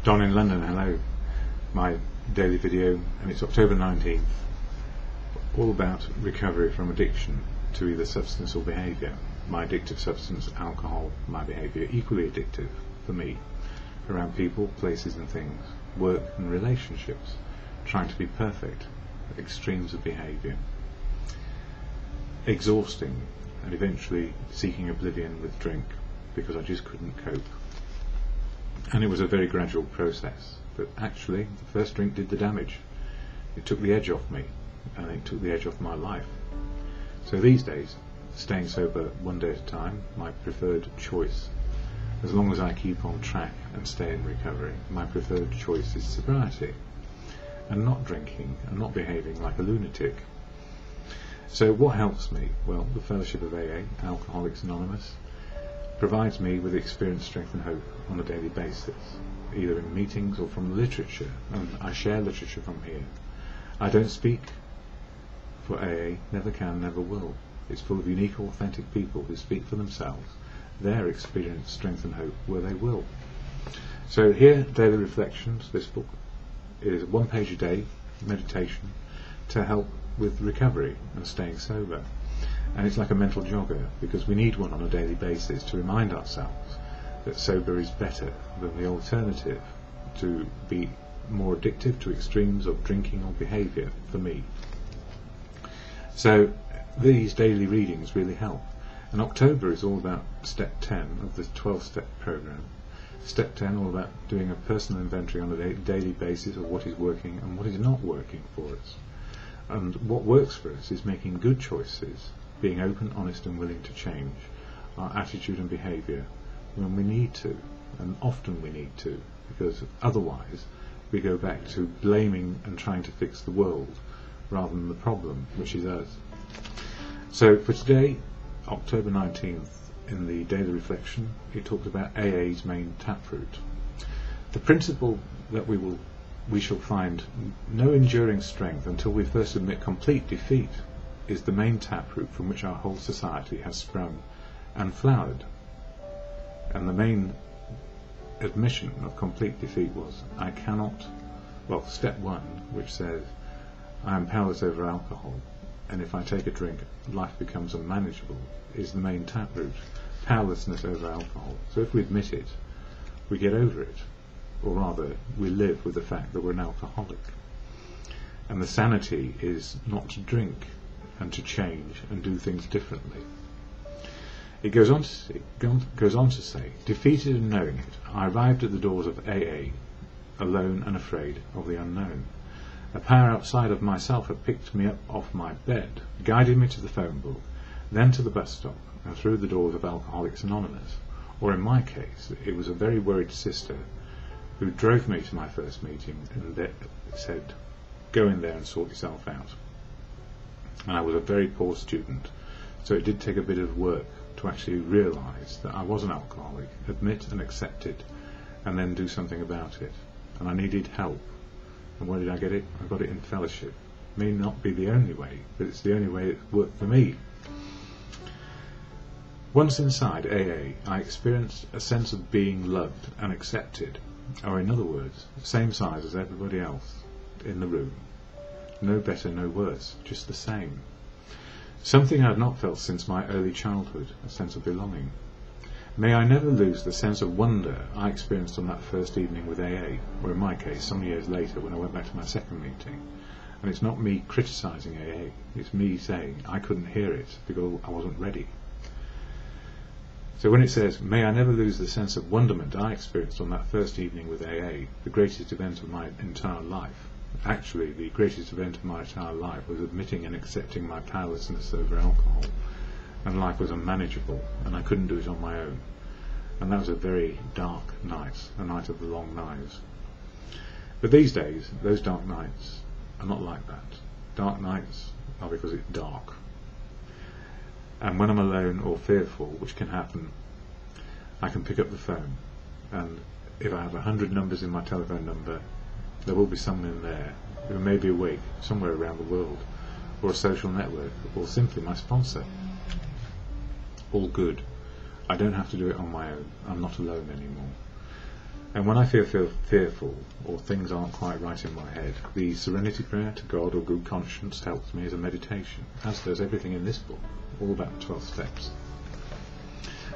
Don in London, hello. My daily video, and it's October 19th, all about recovery from addiction to either substance or behaviour. My addictive substance, alcohol, my behaviour, equally addictive for me, around people, places and things, work and relationships, trying to be perfect, extremes of behaviour, exhausting, and eventually seeking oblivion with drink because I just couldn't cope. And it was a very gradual process, but actually the first drink did the damage. It took the edge off me, and it took the edge off my life. So these days, staying sober one day at a time, my preferred choice. As long as I keep on track and stay in recovery, my preferred choice is sobriety, and not drinking, and not behaving like a lunatic. So what helps me? Well, the Fellowship of AA, Alcoholics Anonymous, provides me with experience, strength and hope on a daily basis, either in meetings or from literature, and I share literature from here. I don't speak for AA, never can, never will. It's full of unique, authentic people who speak for themselves, their experience, strength and hope, where they will. So here, Daily Reflections, this book is 1 page a day, meditation, to help with recovery and staying sober. And it's like a mental jogger, because we need one on a daily basis to remind ourselves that sober is better than the alternative, to be more addictive to extremes of drinking or behaviour, for me. So these daily readings really help. And October is all about step 10 of the 12-step program. Step 10 all about doing a personal inventory on a daily basis of what is working and what is not working for us. And what works for us is making good choices, being open, honest and willing to change our attitude and behaviour when we need to, and often we need to, because otherwise we go back to blaming and trying to fix the world rather than the problem, which is us. So for today, October 19th, in the Daily Reflection, it talks about AA's main taproot. The principle that we shall find no enduring strength until we first admit complete defeat is the main taproot from which our whole society has sprung and flowered. And the main admission of complete defeat was, I cannot, well, step 1, which says, I am powerless over alcohol, and if I take a drink, life becomes unmanageable, is the main taproot, powerlessness over alcohol. So if we admit it, we get over it, or rather, we live with the fact that we're an alcoholic. And the sanity is not to drink, and to change and do things differently. It goes on to say, defeated and knowing it, I arrived at the doors of AA, alone and afraid of the unknown. A power outside of myself had picked me up off my bed, guided me to the phone book, then to the bus stop, and through the doors of Alcoholics Anonymous. Or in my case, it was a very worried sister who drove me to my first meeting and said, go in there and sort yourself out. And I was a very poor student, so it did take a bit of work to actually realise that I was an alcoholic, admit and accept it, and then do something about it. And I needed help. And where did I get it? I got it in fellowship. It may not be the only way, but it's the only way it worked for me. Once inside AA, I experienced a sense of being loved and accepted, or in other words, same size as everybody else in the room. No better, no worse, just the same. Something I had not felt since my early childhood, a sense of belonging. May I never lose the sense of wonder I experienced on that first evening with AA, or in my case, some years later when I went back to my second meeting. And it's not me criticising AA, it's me saying I couldn't hear it because I wasn't ready. So when it says, may I never lose the sense of wonderment I experienced on that first evening with AA, the greatest event of my entire life, actually, the greatest event of my entire life was admitting and accepting my powerlessness over alcohol, and life was unmanageable, and I couldn't do it on my own. And that was a very dark night, a night of the long knives. But these days, those dark nights are not like that. Dark nights are because it's dark. And when I'm alone or fearful, which can happen, I can pick up the phone, and if I have 100 numbers in my telephone number, there will be someone in there who may be awake somewhere around the world, or a social network, or simply my sponsor. All good. I don't have to do it on my own. I'm not alone anymore. And when I feel fearful, or things aren't quite right in my head, the serenity prayer to God or good conscience helps me as a meditation, as does everything in this book, all about 12 steps.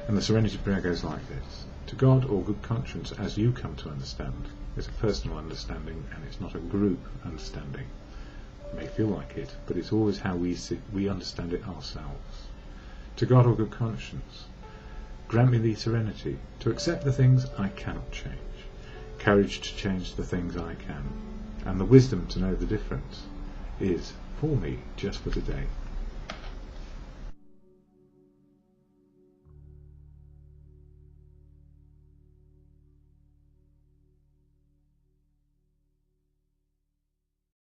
And the serenity prayer goes like this: to God or good conscience, as you come to understand. It's a personal understanding, and it's not a group understanding. It may feel like it, but it's always how we understand it ourselves. To God or good conscience, grant me the serenity to accept the things I cannot change, courage to change the things I can, and the wisdom to know the difference is, for me, just for today.